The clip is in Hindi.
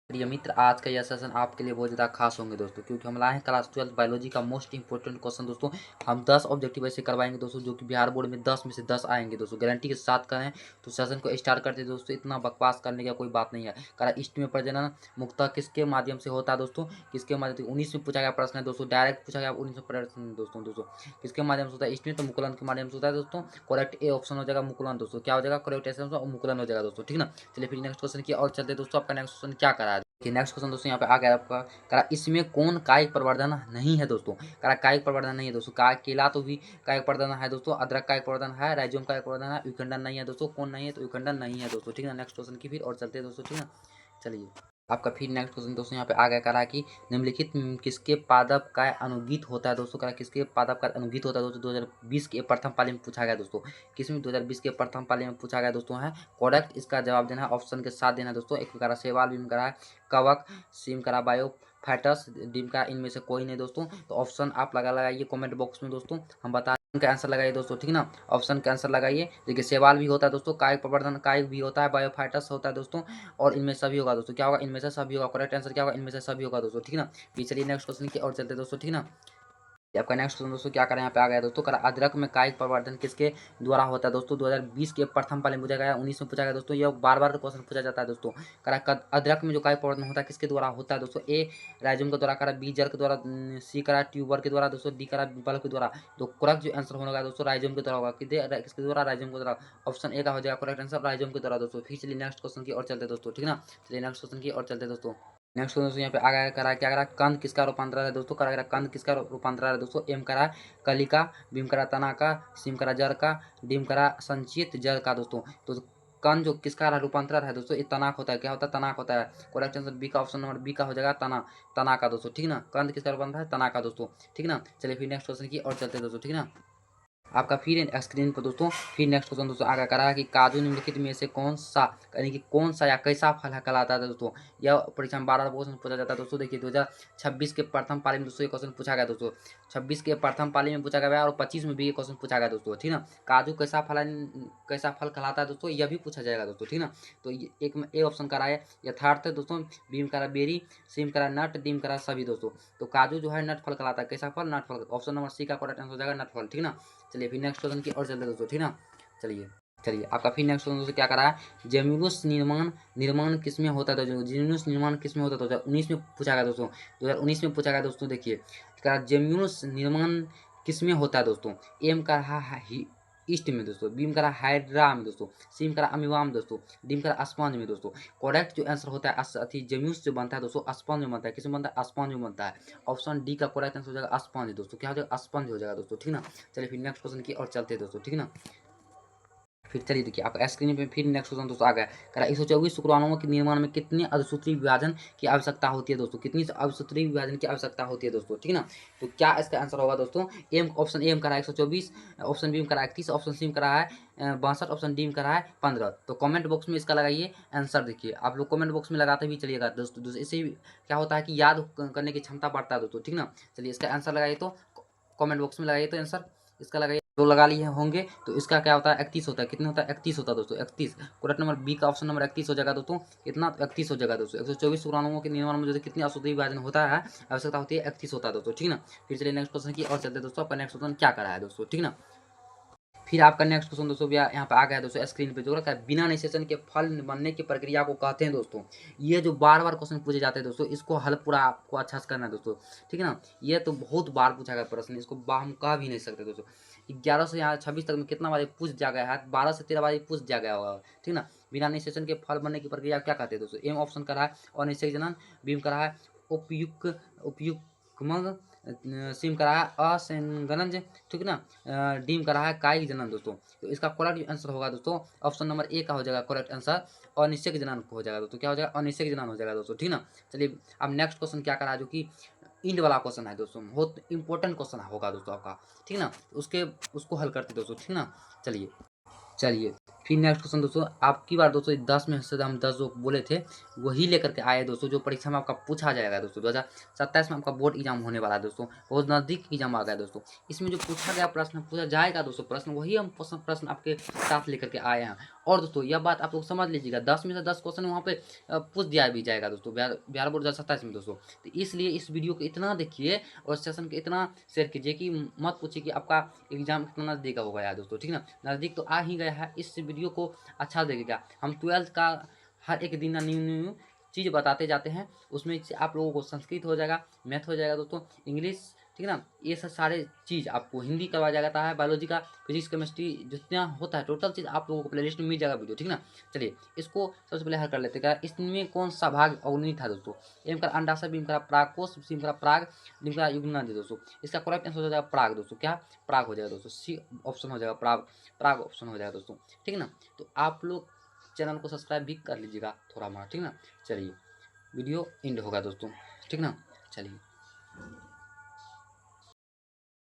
प्रिय मित्र, आज का यह सेशन आपके लिए बहुत ज़्यादा खास होंगे दोस्तों, क्योंकि हम लाए हैं क्लास 12 बायोलॉजी का मोस्ट इंपॉर्टेंट क्वेश्चन दोस्तों। हम 10 ऑब्जेक्टिव ऐसे करवाएंगे दोस्तों, जो कि बिहार बोर्ड में 10 में से 10 आएंगे दोस्तों, गारंटी के साथ करें। तो सेशन को स्टार्ट करते हैं दोस्तों। इतना बकवास करने का कोई बात नहीं है। करा ईस्ट में प्रजनन मुक्तः किसके माध्यम से होता है दोस्तों? किसके माध्यम से? 19 में पूछा गया प्रश्न है दोस्तों, डायरेक्ट पूछा गया 19 में प्रश्न दोस्तों। किसके माध्यम से होता है ईस्ट में? तो मुकुलन के माध्यम से होता है दोस्तों। करेक्ट ए ऑप्शन हो जाएगा मुकुलन दोस्तों। क्या हो जाएगा? करेक्ट आंसर मुकुलन हो जाएगा दोस्तों, ठीक ना। चलिए फिर नेक्स्ट क्वेश्चन की और चलते हैं दोस्तों। आपका नेक्स्ट क्वेश्चन क्या करा है? नेक्स्ट क्वेश्चन दोस्तों यहाँ पे आ गया आपका। करा इसमें कौन कायिक प्रवर्धन नहीं है दोस्तों? करा कायिक प्रवर्धन नहीं है दोस्तों। केला तो भी कायिक प्रवर्धन है दोस्तों, अदरक कायिक प्रवर्धन है, राइजोम कायिक प्रवर्धन है, विखंडन नहीं है दोस्तों। कौन नहीं है? तो विखंडन नहीं है दोस्तों, ठीक है। नेक्स्ट क्वेश्चन की फिर और चलते हैं दोस्तों, ठीक है। चलिए आपका फिर नेक्स्ट क्वेश्चन दोस्तों यहाँ पे आ गया। करा कि निम्नलिखित किसके पादप का अनुगीत होता है दोस्तों? करा किसके पादप का अनुगीत होता है दोस्तों? 2020 के प्रथम पाली में पूछा गया दोस्तों। किसमें? 2020 के प्रथम पाली में पूछा गया दोस्तों है। करेक्ट इसका जवाब देना है, ऑप्शन के साथ देना है दोस्तों। एक करा सेवाल, बीम करा कवक, सीम करा बायो फैटस, डीम का इनमें से कोई नहीं दोस्तों। तो ऑप्शन आप लगाइए कमेंट बॉक्स में दोस्तों, हम बता का आंसर लगाइए दोस्तों, ठीक ना। ऑप्शन का आंसर लगाइए। देखिए सेवाल भी होता है दोस्तों, कायिक प्रवर्धन कायिक भी होता है, बायोफाइटस होता है दोस्तों, और इनमें सभी होगा दोस्तों। क्या होगा? इनमें से सभी होगा। करेक्ट आंसर क्या होगा? इनमें से सभी होगा दोस्तों, ठीक ना। फिर चलिए नेक्स्ट क्वेश्चन की और चलते हैं दोस्तों, ठीक ना। आपका नेक्स्ट क्वेश्चन दोस्तों क्या करें यहाँ पे आ गया दोस्तों। करा अदरक में कायिक प्रवर्धन किसके द्वारा होता है दोस्तों? 2020 के प्रथम पाली में पूछा गया, 19 में पूछा गया दोस्तों। ये बार क्वेश्चन पूछा जाता है दोस्तों। करा अदरक में जो कायिक प्रवर्धन होता है किसके द्वारा होता है दोस्तों? ए राइजोम के द्वारा, करा बी जर के द्वारा, सी करा ट्यूबर के द्वारा दोस्तों, डी करा बल्ब के द्वारा। तो करेक्ट जो आंसर होगा दोस्तों राइजोम के द्वारा होगा। किसके द्वारा? राइजोम के द्वारा। ऑप्शन ए का हो जाएगा करेक्ट आंसर, राइजोम के द्वारा दोस्तों। फिर चलिए नेक्स्ट क्वेश्चन की और चलते दोस्तों, ठीक ना। चलिए नेक्स्ट क्वेश्चन की और चलते दोस्तों। नेक्स्ट दोस्तों यहाँ पे आ गया। करा क्या करा? कंद किसका रूपांतर है दोस्तों? करा कंद किसका रूपांतर है दोस्तों? एम करा कलिका, बीम करा तना का, सीम करा जड़ का, डीम करा संचित जड़ का दोस्तों। तो कंद जो किसका रूपांतर है दोस्तों? ये तनाक होता है। क्या होता है? तनाक होता है। करेक्ट आंसर बी का, ऑप्शन नंबर बी का हो जाएगा तना का दोस्तों, ठीक ना। कंद किसका रूपांतर है? तना का दोस्तों, ठीक ना। चलिए फिर नेक्स्ट क्वेश्चन की और चलते दोस्तों, ठीक ना। आपका फिर स्क्रीन पर दोस्तों फिर नेक्स्ट क्वेश्चन दोस्तों आगे करा है कि काजू निम्नलिखित में से कौन सा, यानी कि कौन सा या कैसा फल कहलाता है दोस्तों? यह परीक्षा में 12 क्वेश्चन पूछा जाता है दोस्तों। देखिए 2026 के प्रथम पाली में दोस्तों ये क्वेश्चन पूछा गया दोस्तों। 26 के प्रथम पाली में पूछा गया और 25 में भी ये क्वेश्चन पूछा गया दोस्तों, ठीक ना। काजू कैसा फल कहलाता है दोस्तों? यह भी पूछा जाएगा दोस्तों, ठीक ना। तो एक में ए ऑप्शन करा है यथार्थ दोस्तों, बीम करा बेरी, सीम करा नट, डीम करा सभी दोस्तों। तो काजू जो है नट फल कहलाता है। कैसा फल? नट फल। ऑप्शन नंबर सी का करेक्ट आंसर हो जाएगा नट फल, ठीक ना। चलिए फिर नेक्स्ट क्वेश्चन की और चलते दोस्तों, ठीक ना। चलिए आपका फिर नेक्स्ट क्वेश्चन दोस्तों क्या करा है? जेम्यूलस निर्माण किसमें होता है दोस्तों? जेम्यूलस निर्माण किसमें होता है? 2019 में पूछा गया दोस्तों। 2019 में पूछा गया दोस्तों। देखिए जेम्यूलस निर्माण किसमें होता है दोस्तों? एम का रहा ईस्ट में दोस्तों, बीम करा हाइड्रा में दोस्तों, सीम करा अमीवा में दोस्तों, डीम करा स्पंज में दोस्तों। करेक्ट जो आंसर होता है जेम्यूस जो बनता है दोस्तों स्पंज में बनता है। किसमें बनता है? स्पंज में बनता है। ऑप्शन डी का करेक्ट आंसर हो जाएगा स्पंज दोस्तों। क्या हो जाएगा? स्पंज हो जाएगा दोस्तों, ठीक ना। चलिए फिर नेक्स्ट क्वेश्चन की और चलते हैं दोस्तों, ठीक ना। फिर चलिए देखिए आपका स्क्रीन पे फिर नेक्स्ट क्वेश्चन दोस्तों आ गया। करा 124 शुक्राणुओं के निर्माण में कितने अभिसूत्री विभाजन की आवश्यकता होती है दोस्तों? कितनी अभिसूत्री विभाजन की आवश्यकता होती है दोस्तों, ठीक ना। तो क्या इसका आंसर होगा दोस्तों? एम ऑप्शन एम करा 124, ऑप्शन बी में करा 31, ऑप्शन सी में करा है 62, ऑप्शन डी में करा है 15। तो कमेंट बॉक्स में इसका लगाइए आंसर। देखिए आप लोग कमेंट बॉक्स में लगाते भी चलिएगा दोस्तों। इससे क्या होता है कि याद करने की क्षमता बढ़ता है दोस्तों, ठीक ना। चलिए इसका आंसर लगाइए, तो कमेंट बॉक्स में लगाइए तो आंसर इसका लगाइए। जो लगा लिए होंगे तो इसका क्या होता है? 31 होता है। कितने होता है? 31 होता है दोस्तों, 31। करेक्ट नंबर बी का ऑप्शन नंबर 31 हो जाएगा दोस्तों। कितना? 31 हो जाएगा दोस्तों। 124 शुक्राणुओं के निर्माण में जो कितनी अशुद्धि विभाजन होता है, आवश्यकता होती है 31 होता है दोस्तों, ठीक ना। फिर चलिए नेक्स्ट क्वेश्चन की और चलते दोस्तों। आपका नेक्स्ट क्वेश्चन क्या करा है दोस्तों, ठीक ना। फिर आपका नेक्स्ट क्वेश्चन दोस्तों यहाँ पे आ गया दोस्तों स्क्रीन पे, जो रखा है बिना निषेचन के फल बनने की प्रक्रिया को कहते हैं दोस्तों। ये जो बार क्वेश्चन पूछे जाते हैं दोस्तों, इसको हल पूरा आपको अच्छा से करना है दोस्तों, ठीक है ना। ये तो बहुत बार पूछा गया प्रश्न, इसको हम कह भी नहीं सकते दोस्तों। 11 से यहाँ 26 तक में कितना बार पूछ जा गया है? 12 से 13 बार पूछ जा गया होगा, ठीक ना। बिना निषेचन के फल बनने की प्रक्रिया क्या कहते हैं दोस्तों? एम ऑप्शन करा है अनिषेक जनन, बीम करा है उपयुक्मग, सीम करा है असंगनज, ठीक ना। डीम करा है कायिक जनन दोस्तों। तो इसका करेक्ट आंसर होगा दोस्तों ऑप्शन नंबर ए का हो जाएगा करेक्ट आंसर, अनिषेक जनन हो जाएगा दोस्तों। क्या हो जाएगा? अनिषेक जनन हो जाएगा दोस्तों, ठीक ना। चलिए अब नेक्स्ट क्वेश्चन क्या करा है, जो कि इंड वाला क्वेश्चन है दोस्तों, बहुत इंपॉर्टेंट क्वेश्चन होगा दोस्तों आपका, ठीक ना। उसको हल करते दोस्तों, ठीक ना। चलिए फिर नेक्स्ट क्वेश्चन दोस्तों, आपकी बार दोस्तों 10 में से हम 10 जो बोले थे वही लेकर के आए दोस्तों, जो परीक्षा में आपका पूछा जाएगा दोस्तों। 2027 में आपका बोर्ड एग्जाम होने वाला है दोस्तों, बहुत नज़दीक एग्जाम आ गया दोस्तों। इसमें जो पूछा गया प्रश्न पूछा जाएगा दोस्तों, प्रश्न वही हम प्रश्न आपके साथ लेकर के आए हैं। और दोस्तों यह बात आप लोग समझ लीजिएगा, 10 में से 10 क्वेश्चन वहाँ पे पूछ दिया भी जाएगा दोस्तों, बिहार बोर्ड 2027 में दोस्तों। तो इसलिए इस वीडियो को इतना देखिए और सेशन को इतना शेयर कीजिए कि मत पूछिए कि आपका एग्जाम कितना नज़दीक हो गया है दोस्तों, ठीक ना। नज़दीक तो आ ही गया है। इस वीडियो को अच्छा लगेगा। हम 12th का हर एक दिन न्यू न्यू चीज़ बताते जाते हैं, उसमें से आप लोगों को संस्कृत हो जाएगा, मैथ हो जाएगा दोस्तों, इंग्लिश, ठीक है ना। ये सब सारे चीज़ आपको हिंदी करवाया जाता है, बायोलॉजी का, फिजिक्स केमिस्ट्री जितना होता है टोटल चीज़ आप लोगों को प्लेलिस्ट में मिल जाएगा वीडियो, ठीक ना। चलिए इसको सबसे पहले हल कर लेते हैं। इसमें कौन सा भाग अवनी था दोस्तों? एम का अंडाशय, बीम का प्राकोष, सीम का प्राग, डिम का युग्मन दोस्तों। इसका करेक्ट आंसर हो जाएगा प्राग दोस्तों। क्या प्राग हो जाएगा दोस्तों? सी ऑप्शन हो जाएगा प्राग, प्राग ऑप्शन हो जाएगा दोस्तों, ठीक ना। तो आप लोग चैनल को सब्सक्राइब भी कर लीजिएगा थोड़ा मोड़ा, ठीक ना। चलिए वीडियो एंड होगा दोस्तों, ठीक ना। चलिए।